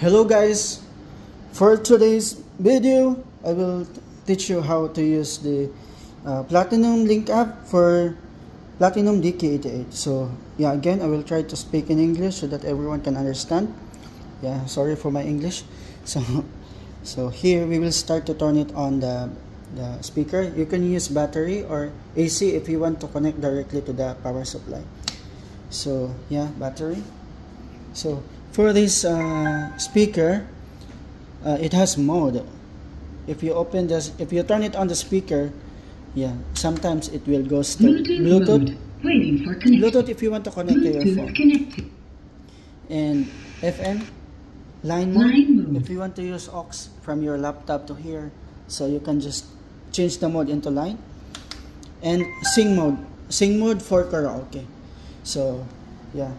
Hello guys, for today's video I will teach you how to use the Platinum Link app for Platinum DK88. So yeah, again I will try to speak in English so that everyone can understand. Yeah, sorry for my English. So here we will start to turn it on the speaker. You can use battery or AC if you want to connect directly to the power supply. So yeah, battery. So for this speaker, it has mode. If you turn it on the speaker, yeah, sometimes it will go still. Bluetooth. Waiting for connection. Bluetooth if you want to connect to your phone. Connected. And FM, line mode. If you want to use aux from your laptop to here, so you can just change the mode into line. And sing mode for karaoke. So yeah.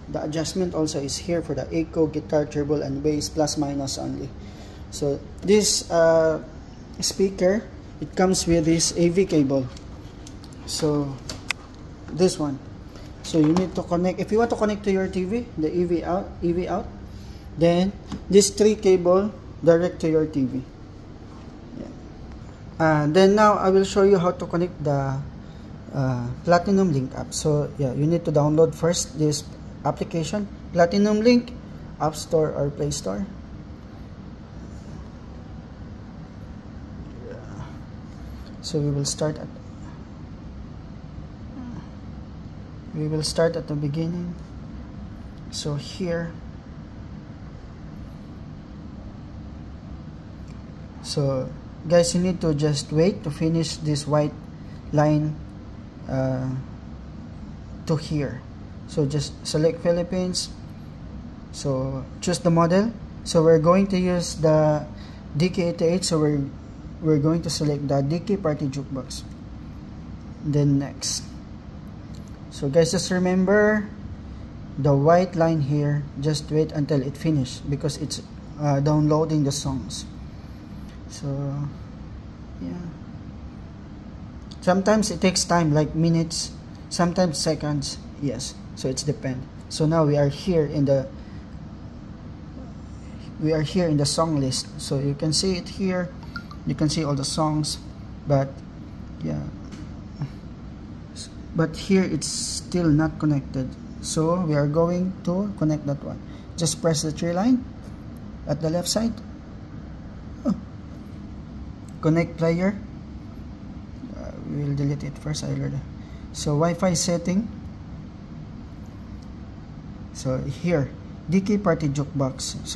The adjustment also is here for the echo, guitar, treble, and bass, plus minus only. So this speaker, it comes with this AV cable. So this one. So you need to connect. If you want to connect to your TV, the EV out, then this 3 cable direct to your TV. Yeah. Then now I will show you how to connect the Platinum Link app. So yeah, you need to download first this application, Platinum Link, App Store or Play Store. So we will start at the beginning. So here, so guys, you need to just wait to finish this white line to here. So just select Philippines. So choose the model. So we're going to use the DK88. So we're going to select the DK Party Jukebox. Then next. So guys, just remember the white line here. Just wait until it finishes because it's downloading the songs. So yeah. Sometimes it takes time, like minutes, sometimes seconds. Yes. So it's depend. So now we are here in the song list. So you can see it here. You can see all the songs, but yeah. But here it's still not connected. So we are going to connect that one. Just press the 3 line at the left side. Connect player. We will delete it first. So Wi-Fi setting. So here, DK Party Jukebox. So